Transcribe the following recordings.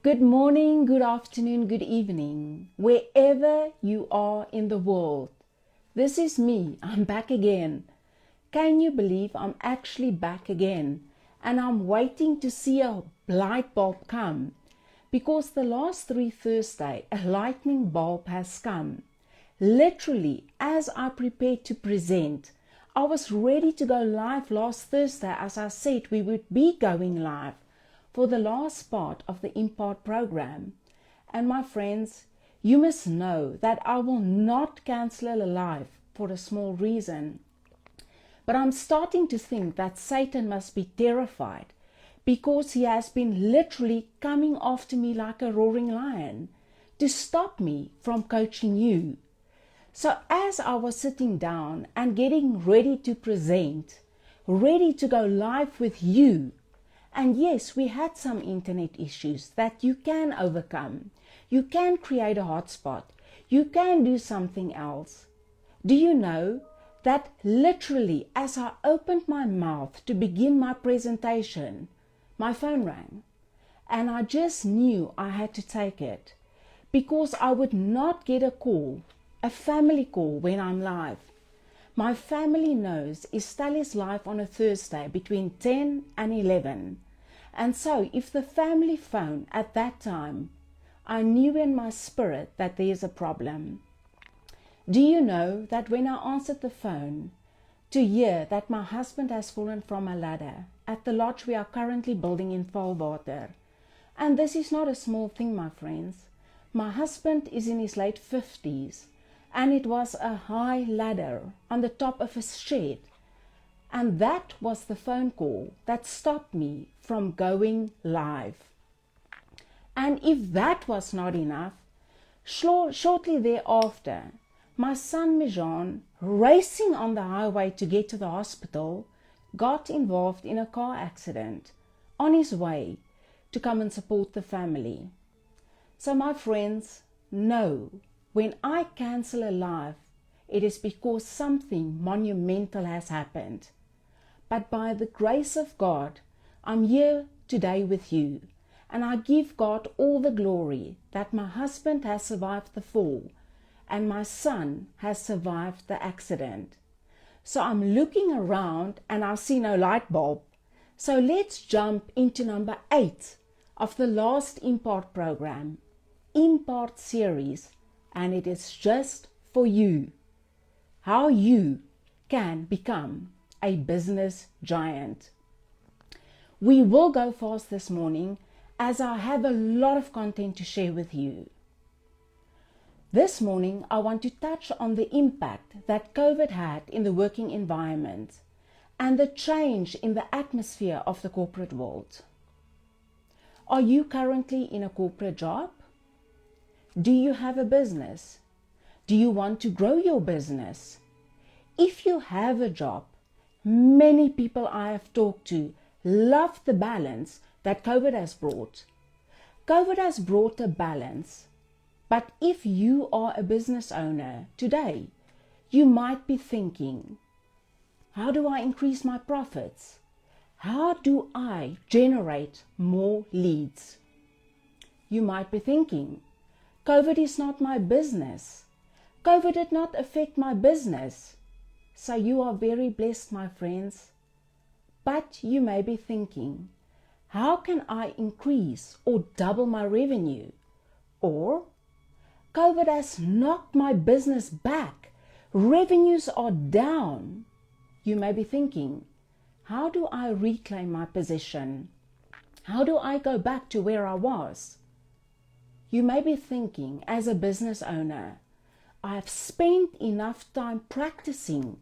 Good morning, good afternoon, good evening, wherever you are in the world. This is me, I'm back again. Can you believe I'm actually back again? And I'm waiting to see a light bulb come. Because the last 3 Thursdays, a lightning bulb has come. Literally, as I prepared to present, I was ready to go live last Thursday as I said we would be going live for the last part of the IMPART program. And my friends, you must know that I will not cancel a live for a small reason. But I'm starting to think that Satan must be terrified because he has been literally coming after me like a roaring lion to stop me from coaching you. So as I was sitting down and getting ready to present, ready to go live with you, and yes, we had some internet issues that you can overcome. You can create a hotspot. You can do something else. Do you know that literally as I opened my mouth to begin my presentation, my phone rang, and I just knew I had to take it because I would not get a call, a family call when I'm live. My family knows Estelle is live on a Thursday between 10 and 11. And so if the family phone at that time, I knew in my spirit that there's a problem. Do you know that when I answered the phone to hear that my husband has fallen from a ladder at the lodge we are currently building in Valwater, and this is not a small thing, my friends. My husband is in his late 50s, and it was a high ladder on the top of a shed. And that was the phone call that stopped me from going live. And if that was not enough, shortly thereafter, my son Mijan, racing on the highway to get to the hospital, got involved in a car accident on his way to come and support the family. So my friends, know, when I cancel a live, it is because something monumental has happened. But by the grace of God, I'm here today with you, and I give God all the glory that my husband has survived the fall and my son has survived the accident. So I'm looking around and I see no light bulb. So let's jump into number 8 of the last IMPART program, IMPART series, and it is just for you. How you can become a business giant. We will go fast this morning as I have a lot of content to share with you. This morning I want to touch on the impact that COVID had in the working environment and the change in the atmosphere of the corporate world. Are you currently in a corporate job? Do you have a business? Do you want to grow your business? If you have a job, many people I have talked to love the balance that COVID has brought. COVID has brought a balance, but if you are a business owner today, you might be thinking, how do I increase my profits? How do I generate more leads? You might be thinking, COVID is not my business. COVID did not affect my business. So you are very blessed, my friends. But you may be thinking, how can I increase or double my revenue? Or, COVID has knocked my business back. Revenues are down. You may be thinking, how do I reclaim my position? How do I go back to where I was? You may be thinking, as a business owner, I have spent enough time practicing.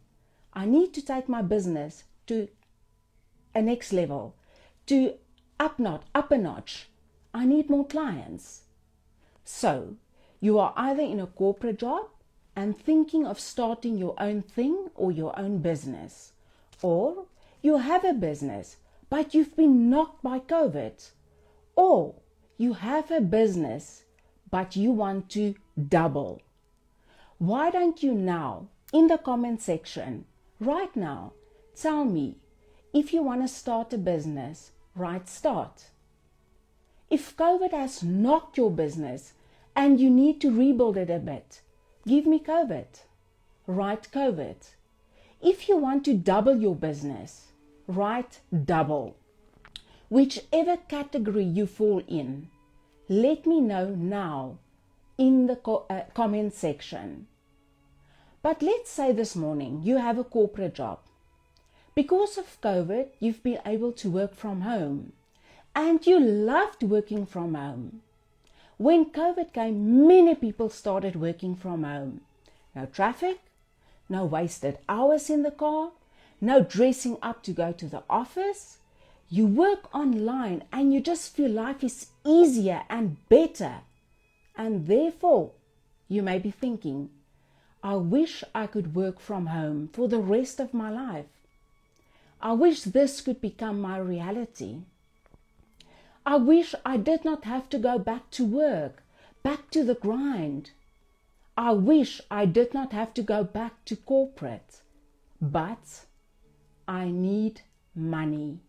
I need to take my business to a next level, to up a notch. I need more clients. So you are either in a corporate job and thinking of starting your own thing or your own business, or you have a business but you've been knocked by COVID, or you have a business but you want to double. Why don't you now, in the comment section, right now, tell me if you want to start a business, write start. If COVID has knocked your business and you need to rebuild it a bit, give me COVID. Write COVID. If you want to double your business, write double. Whichever category you fall in, let me know now in the comment section. But let's say this morning you have a corporate job. Because of COVID, you've been able to work from home and you loved working from home. When COVID came, many people started working from home. No traffic, no wasted hours in the car, no dressing up to go to the office. You work online and you just feel life is easier and better. And therefore, you may be thinking, I wish I could work from home for the rest of my life. I wish this could become my reality. I wish I did not have to go back to work, back to the grind. I wish I did not have to go back to corporate. But I need money.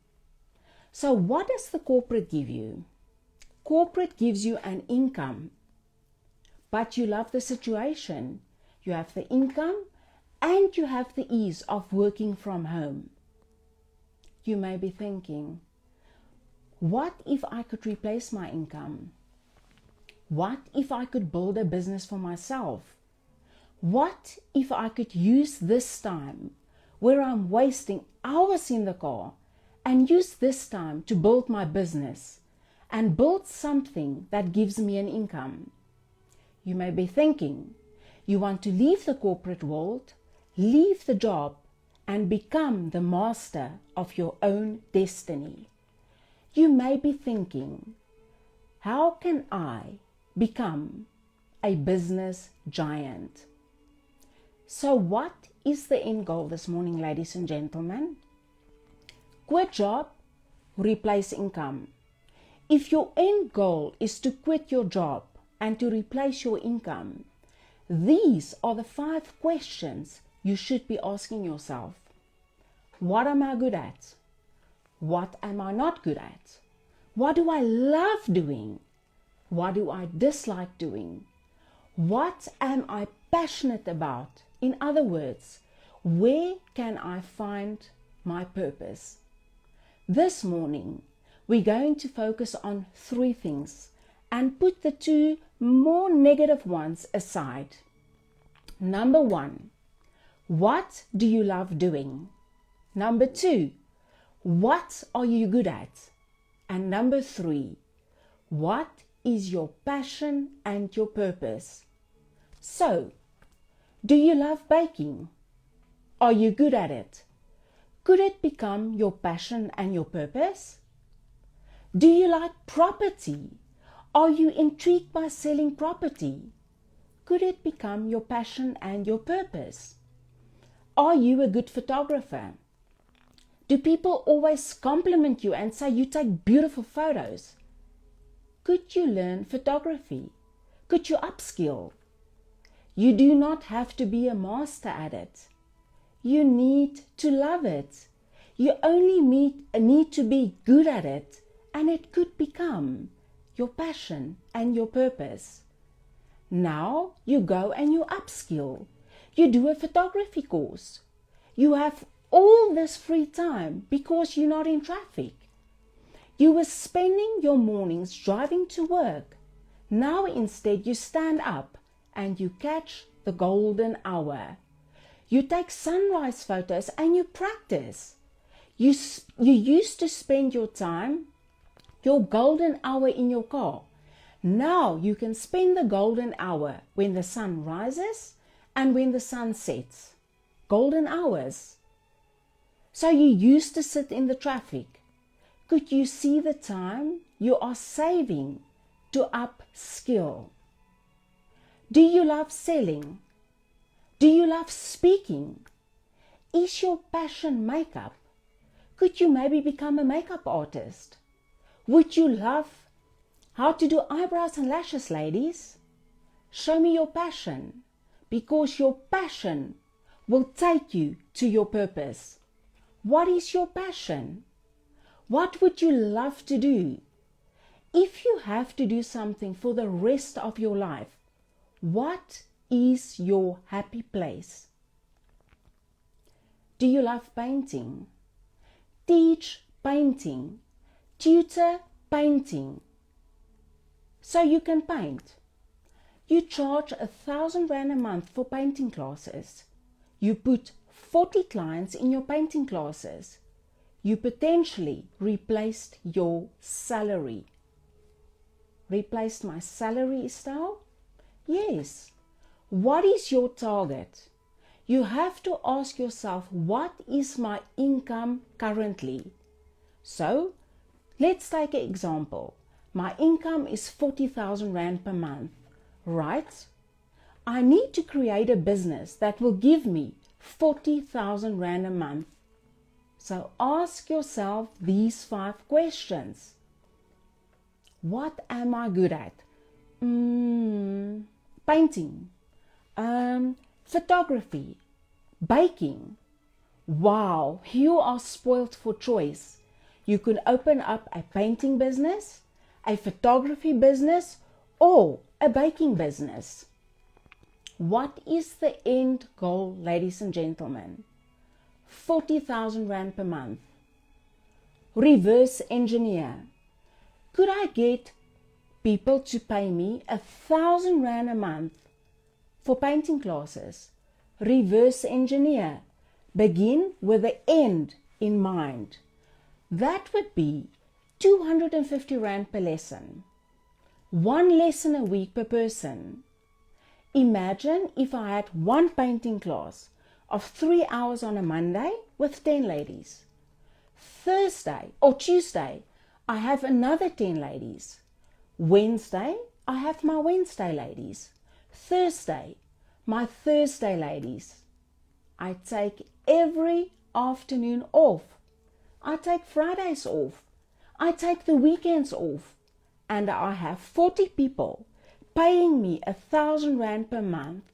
So what does the corporate give you? Corporate gives you an income. But you love the situation. You have the income and you have the ease of working from home. You may be thinking, what if I could replace my income? What if I could build a business for myself? What if I could use this time where I'm wasting hours in the car and use this time to build my business and build something that gives me an income? You may be thinking, you want to leave the corporate world, leave the job, and become the master of your own destiny. You may be thinking, how can I become a business giant? So what is the end goal this morning, ladies and gentlemen? Quit job, replace income. If your end goal is to quit your job and to replace your income, these are the 5 questions you should be asking yourself. What am I good at? What am I not good at? What do I love doing? What do I dislike doing? What am I passionate about? In other words, where can I find my purpose? This morning, we're going to focus on 3 things and put the 2 more negative ones aside. Number 1, what do you love doing? Number 2, what are you good at? And number 3, what is your passion and your purpose? So, do you love baking? Are you good at it? Could it become your passion and your purpose? Do you like property? Are you intrigued by selling property? Could it become your passion and your purpose? Are you a good photographer? Do people always compliment you and say you take beautiful photos? Could you learn photography? Could you upskill? You do not have to be a master at it. You need to love it. You only need to be good at it, and it could become your passion and your purpose. Now you go and you upskill. You do a photography course. You have all this free time because you're not in traffic. You were spending your mornings driving to work. Now instead you stand up and you catch the golden hour. You take sunrise photos and you practice. You used to spend your time, your golden hour in your car. Now you can spend the golden hour when the sun rises and when the sun sets. Golden hours. So you used to sit in the traffic. Could you see the time you are saving to upskill? Do you love selling? Do you love speaking? Is your passion makeup? Could you maybe become a makeup artist? Would you love how to do eyebrows and lashes, ladies? Show me your passion, because your passion will take you to your purpose. What is your passion? What would you love to do? If you have to do something for the rest of your life, what is your happy place? Do you love painting? Teach painting. Tutor painting. So you can paint. You charge 1,000 Rand a month for painting classes. You put 40 clients in your painting classes. You potentially replaced your salary. Replaced my salary, Estelle? Yes. What is your target? You have to ask yourself, what is my income currently? So, let's take an example. My income is 40,000 Rand per month, right? I need to create a business that will give me 40,000 Rand a month. So ask yourself these 5 questions. What am I good at? Painting, photography, baking. Wow, you are spoiled for choice. You can open up a painting business, a photography business, or a baking business. What is the end goal, ladies and gentlemen? 40,000 Rand per month. Reverse engineer. Could I get people to pay me 1,000 Rand a month for painting classes? Reverse engineer. Begin with the end in mind. That would be 250 Rand per lesson. 1 lesson a week per person. Imagine if I had 1 painting class of 3 hours on a Monday with 10 ladies. Thursday or Tuesday, I have another 10 ladies. Wednesday, I have my Wednesday ladies. Thursday, my Thursday ladies. I take every afternoon off. I take Fridays off. I take the weekends off. And I have 40 people paying me 1,000 Rand per month,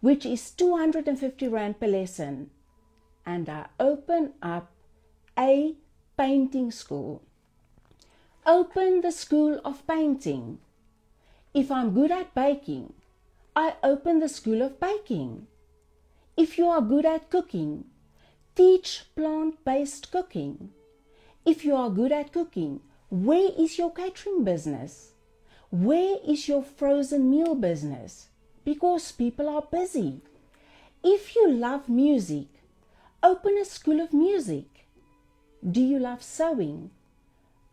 which is 250 Rand per lesson. And I open up a painting school. Open the school of painting. If I'm good at baking, I open the school of baking. If you are good at cooking, teach plant-based cooking. If you are good at cooking, where is your catering business? Where is your frozen meal business? Because people are busy. If you love music, open a school of music. Do you love sewing?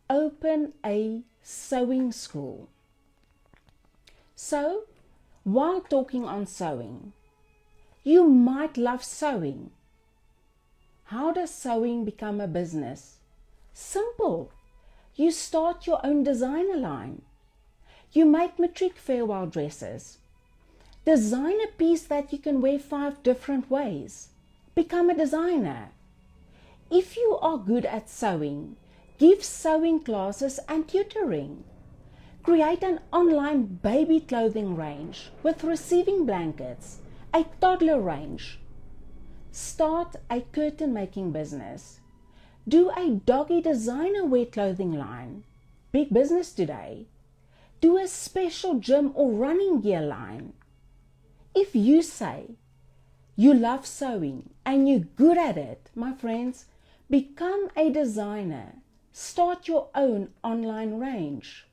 Open a sewing school. So, while talking on sewing, you might love sewing. How does sewing become a business? Simple. You start your own designer line. You make matric farewell dresses. Design a piece that you can wear 5 different ways. Become a designer. If you are good at sewing, give sewing classes and tutoring. Create an online baby clothing range with receiving blankets, a toddler range. Start a curtain making business. Do a doggy designer wear clothing line. Big business today. Do a special gym or running gear line. If you say you love sewing and you're good at it, my friends, become a designer. Start your own online range.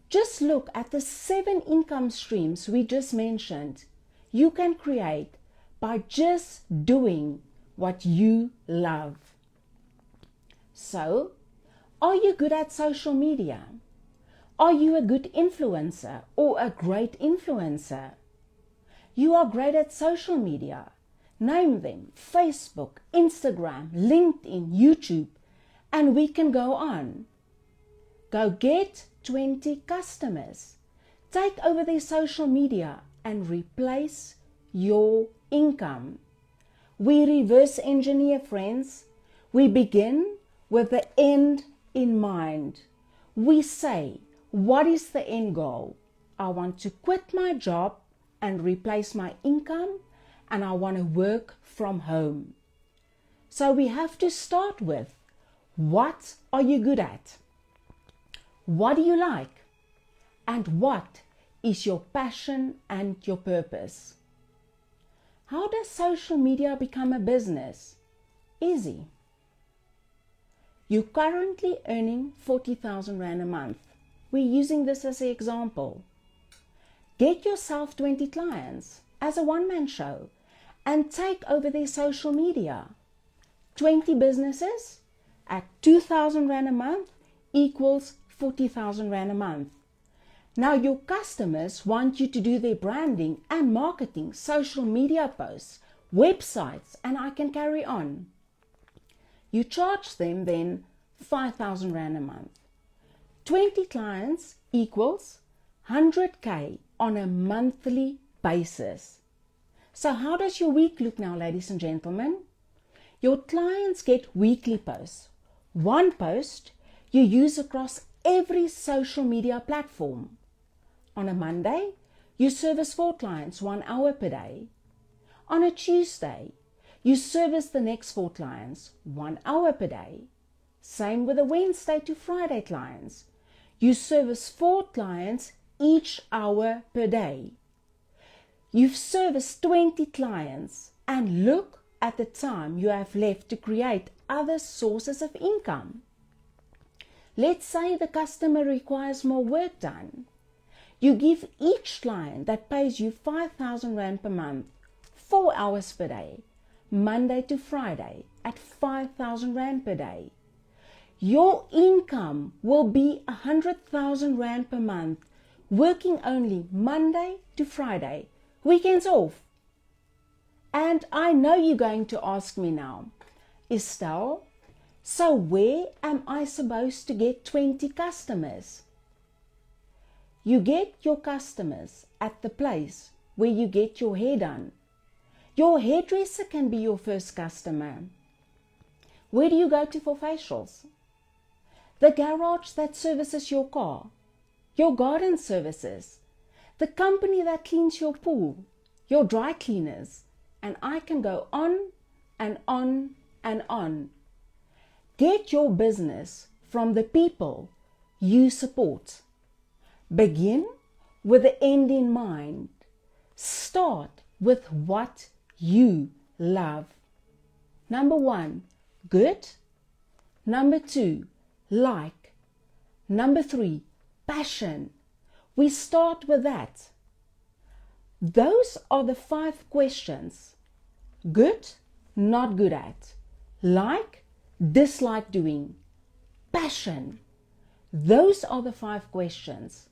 Just look at the 7 income streams we just mentioned. You can create by just doing what you love. So, are you good at social media? Are you a good influencer or a great influencer? You are great at social media. Name them: Facebook, Instagram, LinkedIn, YouTube, and we can go on. Go get 20 customers. Take over their social media and replace your income. We reverse engineer, friends. We begin with the end in mind. We say, what is the end goal? I want to quit my job and replace my income, and I want to work from home. So we have to start with, what are you good at? What do you like? And what is your passion and your purpose? How does social media become a business? Easy. You're currently earning 40,000 Rand a month. We're using this as an example. Get yourself 20 clients as a one-man show and take over their social media. 20 businesses at 2,000 Rand a month equals 40,000 Rand a month. Now your customers want you to do their branding and marketing, social media posts, websites, and I can carry on. You charge them then 5,000 Rand a month. 20 clients equals 100K on a monthly basis. So how does your week look now, ladies and gentlemen? Your clients get weekly posts. One post you use across every social media platform. On a Monday, you service 4 clients 1 hour per day. On a Tuesday, you service the next 4 clients 1 hour per day. Same with the Wednesday to Friday clients. You service 4 clients each hour per day. You've serviced 20 clients and look at the time you have left to create other sources of income. Let's say the customer requires more work done. You give each client that pays you 5,000 Rand per month, 4 hours per day, Monday to Friday at 5,000 Rand per day. Your income will be 100,000 Rand per month, working only Monday to Friday, weekends off. And I know you're going to ask me now, Estelle, so where am I supposed to get 20 customers? You get your customers at the place where you get your hair done. Your hairdresser can be your first customer. Where do you go to for facials? The garage that services your car, your garden services, the company that cleans your pool, your dry cleaners, and I can go on and on and on. Get your business from the people you support. Begin with the end in mind. Start with what you love. Number 1, good. Number 2, like. Number 3, passion. We start with that. Those are the 5 questions. Good, not good at. Like, dislike doing. Passion. Those are the 5 questions.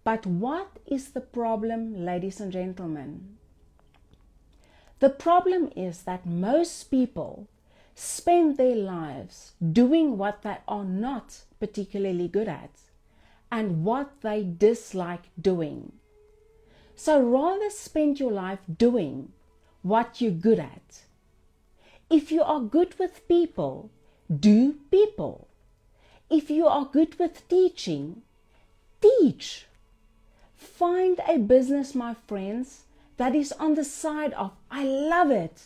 But what is the problem, ladies and gentlemen? The problem is that most people spend their lives doing what they are not particularly good at and what they dislike doing. So rather spend your life doing what you're good at. If you are good with people, do people. If you are good with teaching, teach. Find a business, my friends, that is on the side of, I love it,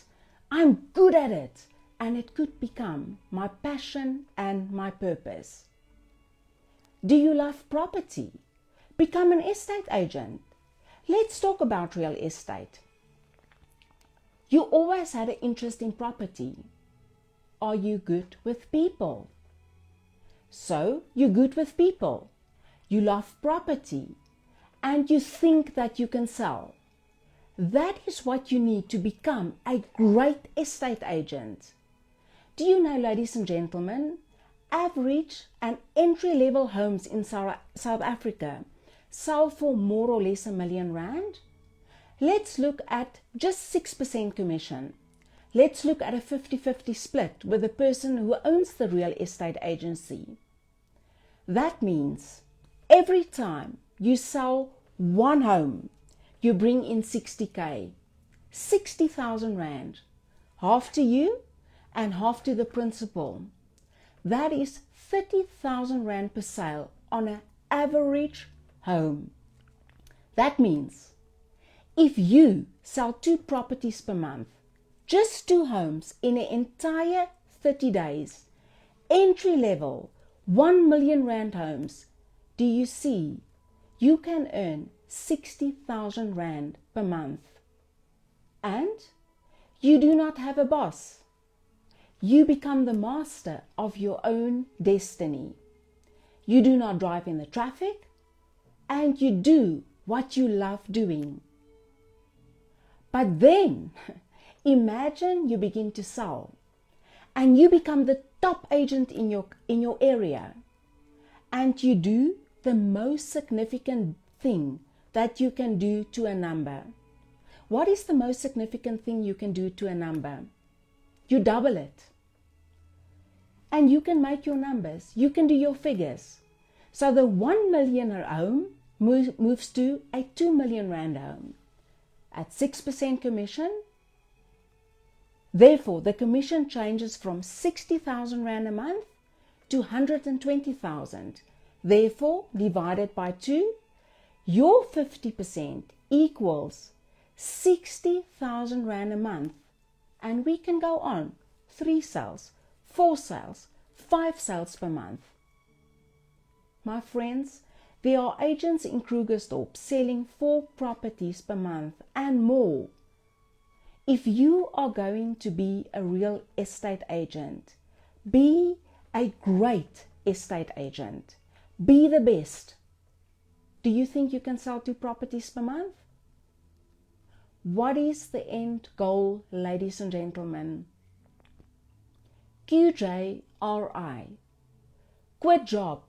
I'm good at it, and it could become my passion and my purpose. Do you love property? Become an estate agent. Let's talk about real estate. You always had an interest in property. Are you good with people? So, you're good with people. You love property. And you think that you can sell. That is what you need to become a great estate agent. Do you know, ladies and gentlemen, average and entry-level homes in South Africa sell for more or less R1 million? Let's look at just 6% commission. Let's look at a 50-50 split with the person who owns the real estate agency. That means every time you sell 1 home, you bring in 60K, 60,000 Rand, half to you and half to the principal. That is 30,000 Rand per sale on an average home. That means if you sell 2 properties per month, just 2 homes in the entire 30 days, entry level, 1 million rand homes, do you see you can earn 60,000 rand per month? And you do not have a boss. You become the master of your own destiny. You do not drive in the traffic, and you do what you love doing. But then, imagine you begin to sell, and you become the top agent in your area, and you do the most significant thing that you can do to a number. What is the most significant thing you can do to a number? You double it. And you can make your numbers. You can do your figures. So the 1 million home moves to a 2 million rand home at 6% commission. Therefore, the commission changes from 60,000 rand a month to 120,000. Therefore, divided by 2, your 50% equals 60,000 rand a month. And we can go on. 3 sales, 4 sales, 5 sales per month. My friends, there are agents in Krugersdorp selling 4 properties per month and more. If you are going to be a real estate agent, be a great estate agent. Be the best. Do you think you can sell 2 properties per month? What is the end goal, ladies and gentlemen? QJRI. Quit job,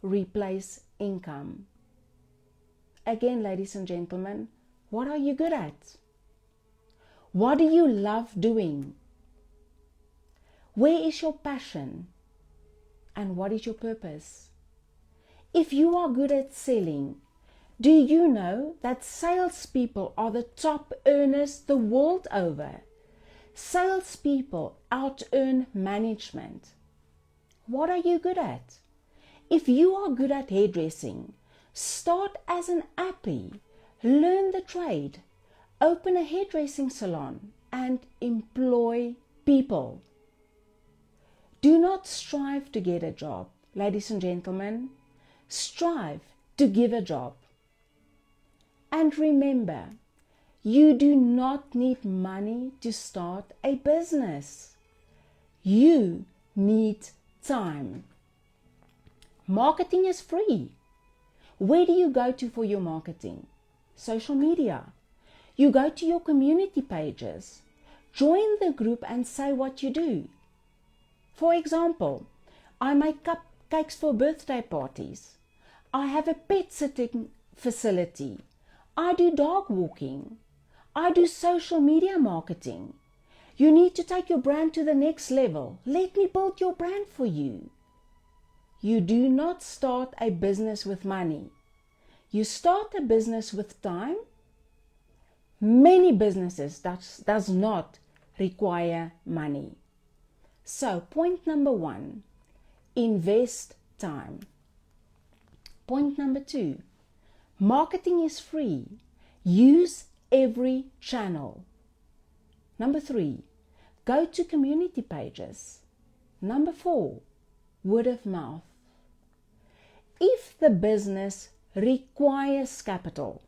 replace income. Again, ladies and gentlemen, what are you good at? What do you love doing? Where is your passion? And what is your purpose? If you are good at selling, do you know that salespeople are the top earners the world over? Salespeople out-earn management. What are you good at? If you are good at hairdressing, start as an appy, learn the trade, open a hairdressing salon, and employ people. Do not strive to get a job, ladies and gentlemen. Strive to give a job. And remember, you do not need money to start a business. You need time. Marketing is free. Where do you go to for your marketing? Social media. You go to your community pages. Join the group and say what you do. For example, I make cupcakes for birthday parties. I have a pet sitting facility. I do dog walking. I do social media marketing. You need to take your brand to the next level. Let me build your brand for you. You do not start a business with money. You start a business with time. Many businesses does not require money. So point number 1, invest time. Point number 2, marketing is free. Use every channel. Number 3, go to community pages. Number 4, word of mouth. If the business requires capital,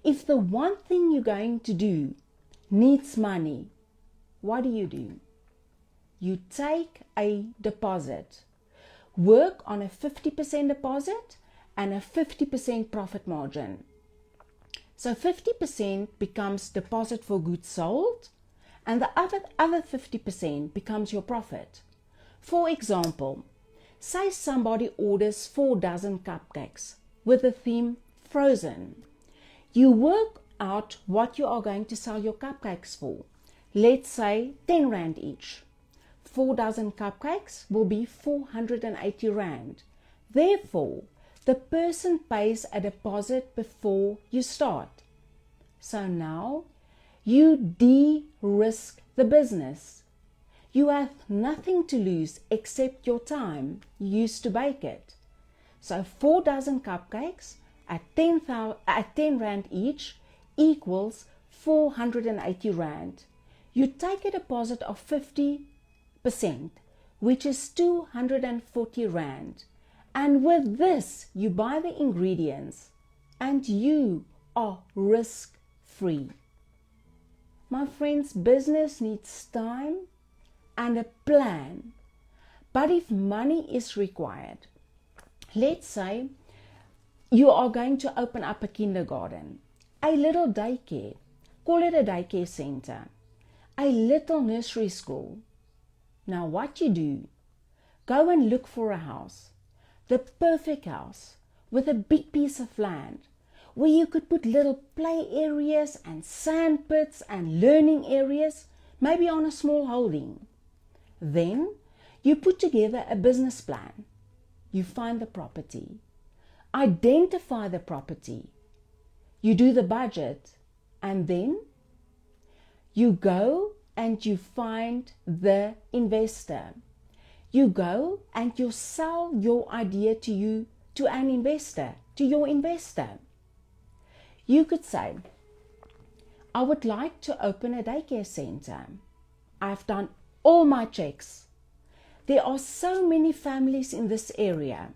if the one thing you're going to do needs money, what do? You take a deposit. Work on a 50% deposit and a 50% profit margin. So 50% becomes deposit for goods sold, and the other 50% becomes your profit. For example, say somebody orders 4 dozen cupcakes with the theme frozen. You work out what you are going to sell your cupcakes for. Let's say 10 rand each. 4 dozen cupcakes will be 480 rand. Therefore, the person pays a deposit before you start. So now you de-risk the business. You have nothing to lose except your time used to bake it. So 4 dozen cupcakes at 10 rand each equals 480 rand. You take a deposit of 50%, which is 240 Rand. And with this, you buy the ingredients and you are risk-free. My friends, business needs time and a plan. But if money is required, let's say you are going to open up a kindergarten, a little daycare, call it a daycare center, a little nursery school. Now what you do, go and look for a house, the perfect house with a big piece of land where you could put little play areas and sand pits and learning areas, maybe on a small holding. Then you put together a business plan. You find the property, identify the property, you do the budget, and then you go and you find the investor. You go and you sell your idea to an investor, to your investor. You could say, I would like to open a daycare center. I've done all my checks. There are so many families in this area.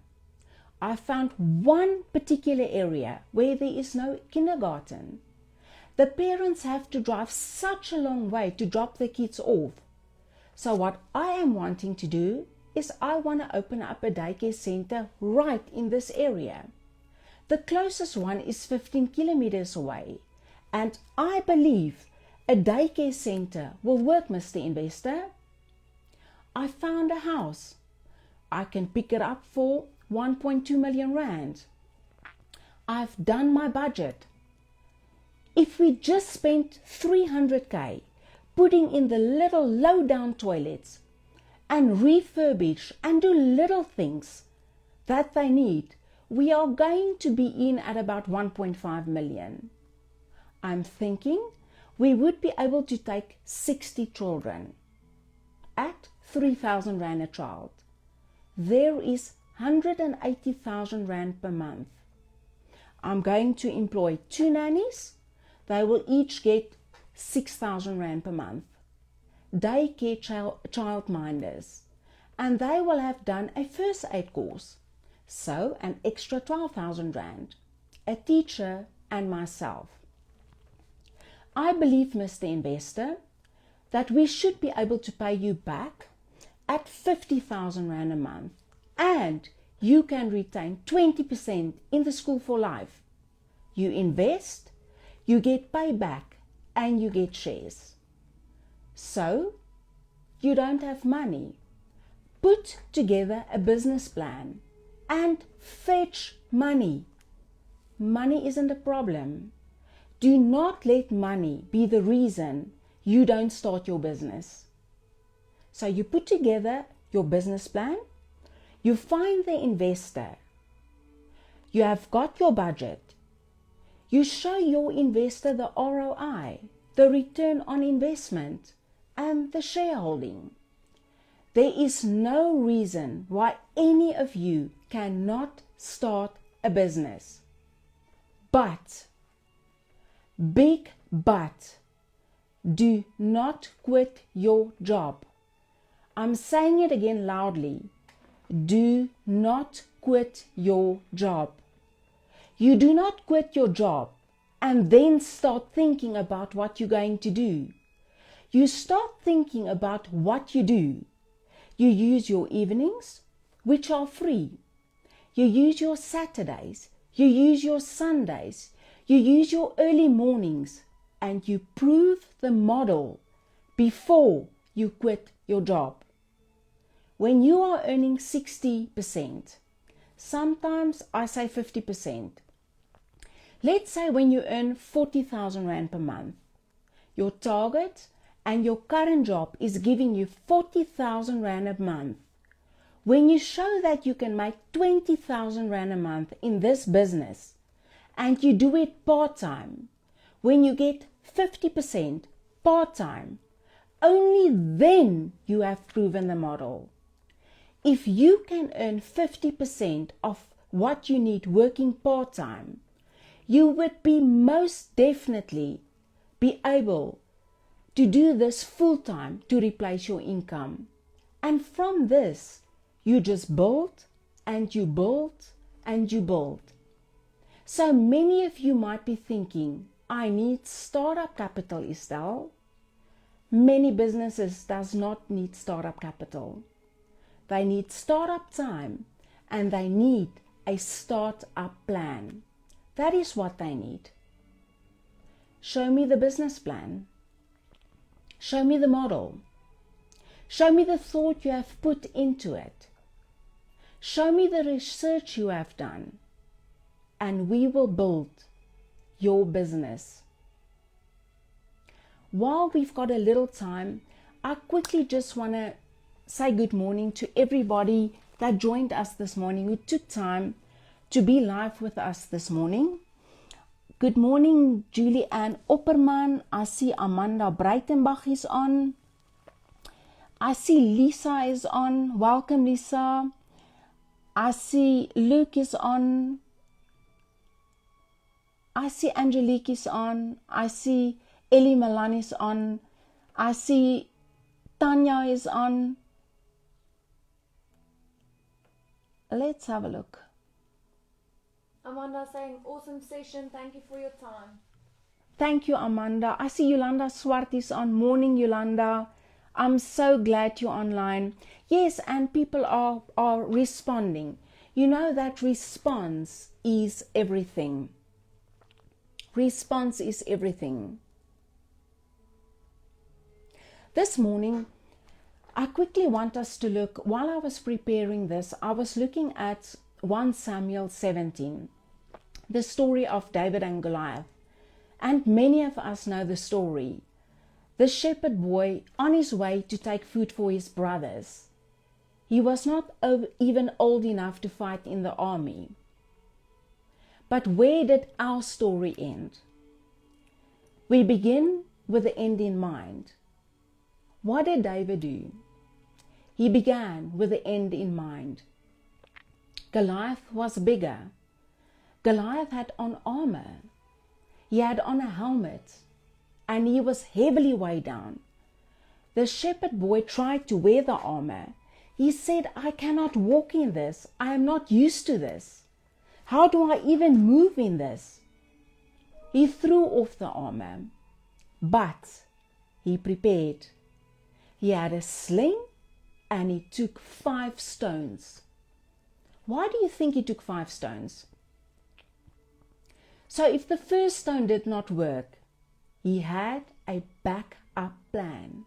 I found one particular area where there is no kindergarten. The parents have to drive such a long way to drop their kids off. So what I am wanting to do is I want to open up a daycare center right in this area. The closest one is 15 kilometers away. And I believe a daycare center will work, Mr. Investor. I found a house. I can pick it up for 1.2 million Rand. I've done my budget. If we just spent 300k putting in the little low-down toilets and refurbish and do little things that they need, we are going to be in at about 1.5 million. I'm thinking we would be able to take 60 children at 3,000 Rand a child. There is 180,000 Rand per month. I'm going to employ 2 nannies. They will each get 6,000 Rand per month. Daycare childminders. And they will have done a first aid course. So an extra 12,000 Rand. A teacher and myself. I believe, Mr. Investor, that we should be able to pay you back at 50,000 Rand a month. And you can retain 20% in the school for life. You invest, you get payback, and you get shares. So, you don't have money. Put together a business plan and fetch money. Money isn't a problem. Do not let money be the reason you don't start your business. So you put together your business plan, you find the investor, you have got your budget, you show your investor the ROI, the return on investment, and the shareholding. There is no reason why any of you cannot start a business. But, big but, do not quit your job. I'm saying it again loudly. Do not quit your job. You do not quit your job and then start thinking about what you're going to do. You start thinking about what you do. You use your evenings, which are free. You use your Saturdays. You use your Sundays. You use your early mornings. And you prove the model before you quit your job. When you are earning 60%, sometimes I say 50%. Let's say when you earn 40,000 Rand per month, your target and your current job is giving you 40,000 Rand a month. When you show that you can make 20,000 Rand a month in this business and you do it part-time, when you get 50% part-time, only then you have proven the model. If you can earn 50% of what you need working part-time, you would be most definitely be able to do this full-time to replace your income. And from this, you just build and you build and you build. So many of you might be thinking, I need startup capital, Estelle. Many businesses does not need startup capital. They need startup time and they need a startup plan. That is what they need. Show me the business plan. Show me the model. Show me the thought you have put into it. Show me the research you have done, and we will build your business. While we've got a little time, I quickly just want to say good morning to everybody that joined us this morning, who took time to be live with us this morning. Good morning, Julie Ann Opperman. I see Amanda Breitenbach is on. I see Lisa is on. Welcome, Lisa. I see Luke is on. I see Angelique is on. I see Ellie Milan is on. I see Tanya is on. Let's have a look. Amanda saying, awesome session. Thank you for your time. Thank you, Amanda. I see Yolanda Swart is on. Morning, Yolanda. I'm so glad you're online. Yes, and people are responding. You know that response is everything. Response is everything. This morning, I quickly want us to look, while I was preparing this, I was looking at 1 Samuel 17, the story of David and Goliath. And many of us know the story. The shepherd boy on his way to take food for his brothers. He was not even old enough to fight in the army. But where did our story end? We begin with the end in mind. What did David do? He began with the end in mind. Goliath was bigger. Goliath had on armor. He had on a helmet, and he was heavily weighed down. The shepherd boy tried to wear the armor. He said, I cannot walk in this. I am not used to this. How do I even move in this? He threw off the armor, but he prepared. He had a sling and he took 5 stones. Why do you think he took 5 stones? So if the first stone did not work, he had a backup plan.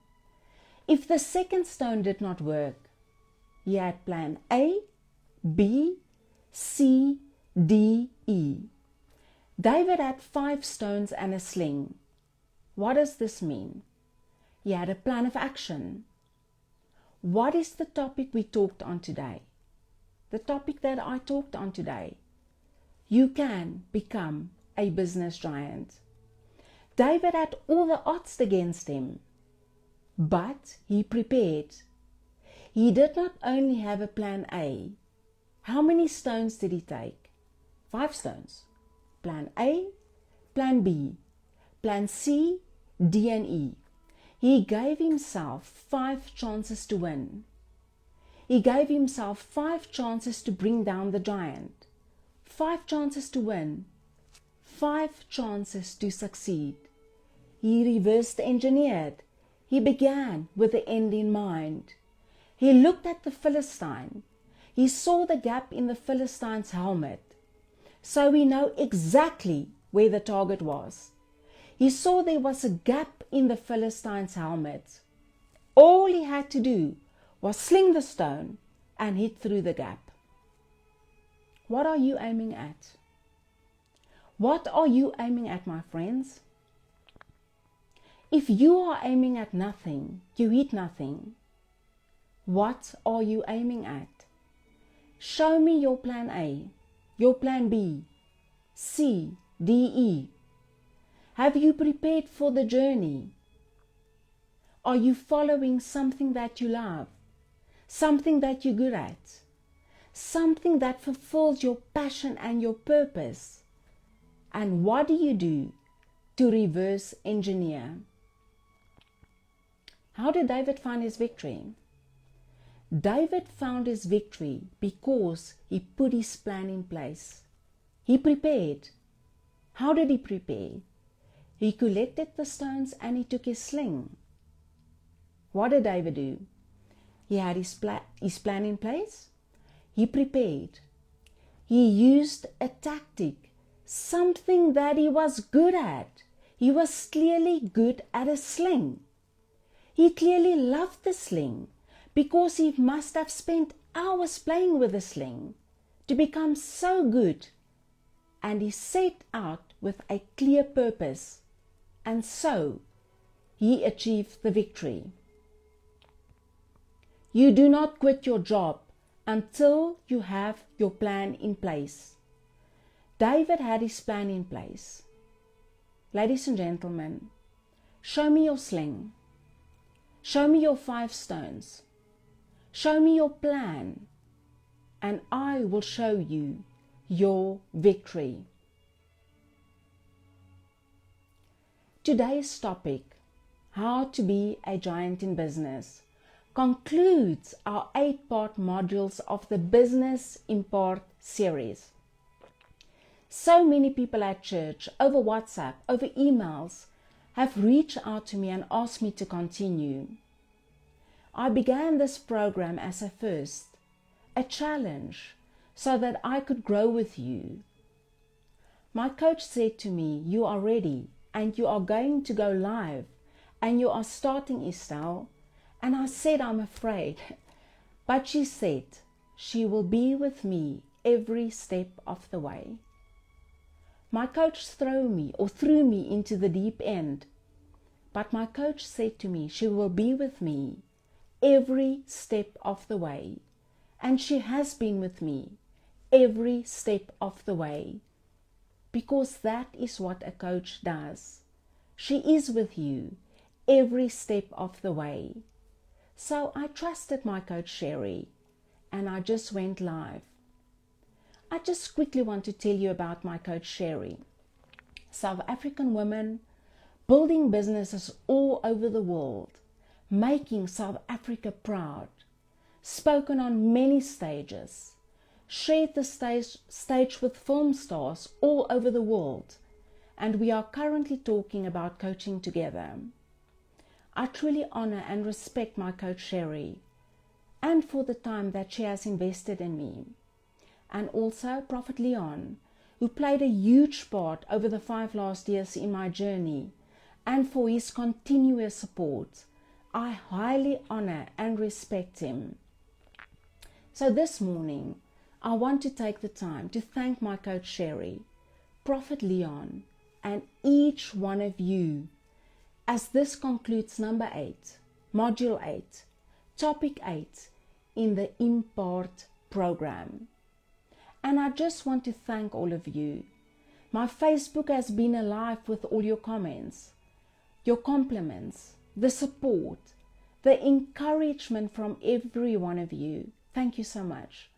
If the second stone did not work, he had plan A, B, C, D, E. David had 5 stones and a sling. What does this mean? He had a plan of action. What is the topic we talked on today? The topic that I talked on today. You can become a business giant. David had all the odds against him, but he prepared. He did not only have a plan A. How many stones did he take? 5 stones. Plan A, plan B, plan C, D and E. He gave himself 5 chances to win. He gave himself 5 chances to bring down the giant. 5 chances to win. 5 chances to succeed. He reverse engineered. He began with the end in mind. He looked at the Philistine. He saw the gap in the Philistine's helmet. So we know exactly where the target was. He saw there was a gap in the Philistine's helmet. All he had to do was sling the stone and hit through the gap. What are you aiming at? What are you aiming at, my friends? If you are aiming at nothing, you hit nothing. What are you aiming at? Show me your plan A, your plan B, C, D, E. Have you prepared for the journey? Are you following something that you love? Something that you're good at? Something that fulfills your passion and your purpose? And what do you do to reverse engineer? How did David find his victory? David found his victory because he put his plan in place. He prepared. How did he prepare? He collected the stones and he took his sling. What did David do? He had his plan in place. He prepared. He used a tactic, something that he was good at. He was clearly good at a sling. He clearly loved the sling because he must have spent hours playing with the sling to become so good. And he set out with a clear purpose, and so he achieved the victory. You do not quit your job until you have your plan in place. David had his plan in place. Ladies and gentlemen, show me your sling. Show me your 5 stones. Show me your plan, and I will show you your victory. Today's topic, how to be a giant in business, concludes our 8-part modules of the Business IMPART series. So many people at church, over WhatsApp, over emails, have reached out to me and asked me to continue. I began this program as a first, a challenge, so that I could grow with you. My coach said to me, you are ready and you are going to go live and you are starting, Estelle. And I said, I'm afraid. But she said, she will be with me every step of the way. My coach threw me into the deep end. But my coach said to me, she will be with me every step of the way. And she has been with me every step of the way. Because that is what a coach does. She is with you every step of the way. So I trusted my coach Sherry and I just went live. I just quickly want to tell you about my coach Sherry. South African woman, building businesses all over the world, making South Africa proud, spoken on many stages, shared the stage with film stars all over the world, and we are currently talking about coaching together. I truly honor and respect my coach Sherry and for the time that she has invested in me. And also Prophet Leon, who played a huge part over the 5 last years in my journey, and for his continuous support. I highly honor and respect him. So this morning, I want to take the time to thank my coach Sherry, Prophet Leon, and each one of you, as this concludes number 8, module 8, topic 8 in the IMPART program. And I just want to thank all of you. My Facebook has been alive with all your comments, your compliments, the support, the encouragement from every one of you. Thank you so much.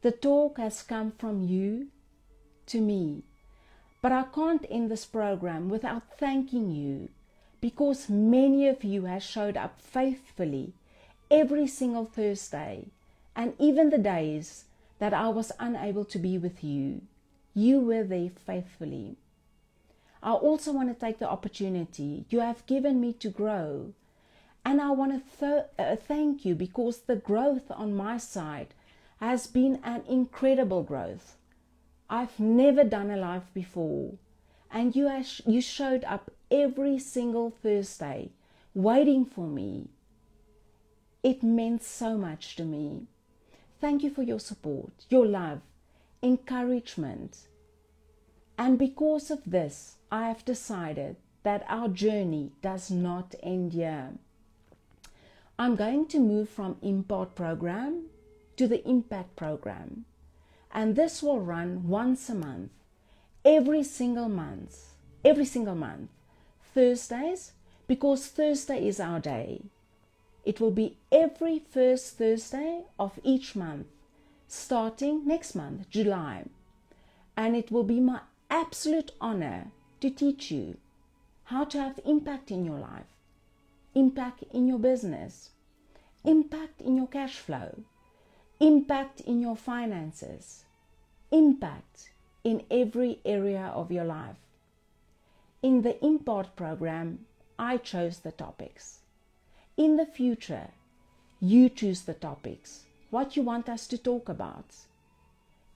The talk has come from you to me. But I can't end this program without thanking you, because many of you have showed up faithfully every single Thursday, and even the days that I was unable to be with you. You were there faithfully. I also want to take the opportunity you have given me to grow, and I want to thank you, because the growth on my side has been an incredible growth. I've never done a live before, and you showed up every single Thursday waiting for me. It meant so much to me. Thank you for your support, your love, encouragement. And because of this, I have decided that our journey does not end here. I'm going to move from IMPART program to the IMPACT program. And this will run once a month, every single month, Thursdays, because Thursday is our day. It will be every first Thursday of each month, starting next month, July. And it will be my absolute honor to teach you how to have impact in your life, impact in your business, impact in your cash flow, impact in your finances, impact in every area of your life. In the IMPART program, I chose the topics. In the future, you choose the topics, what you want us to talk about.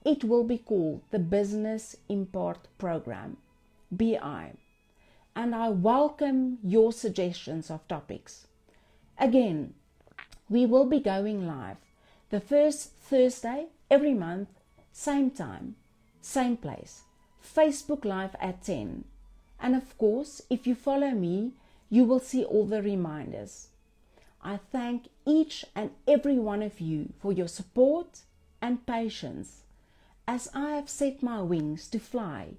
It will be called the Business IMPART program, BI, and I welcome your suggestions of topics. Again, we will be going live the first Thursday every month, same time, same place, Facebook Live at 10. And of course, if you follow me, you will see all the reminders. I thank each and every one of you for your support and patience as I have set my wings to fly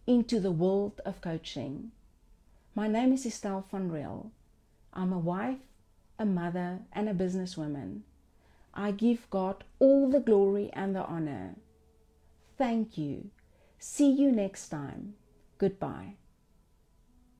into the world of coaching. My name is Estelle van Riel. I'm a wife, a mother, and a businesswoman. I give God all the glory and the honor. Thank you. See you next time. Goodbye.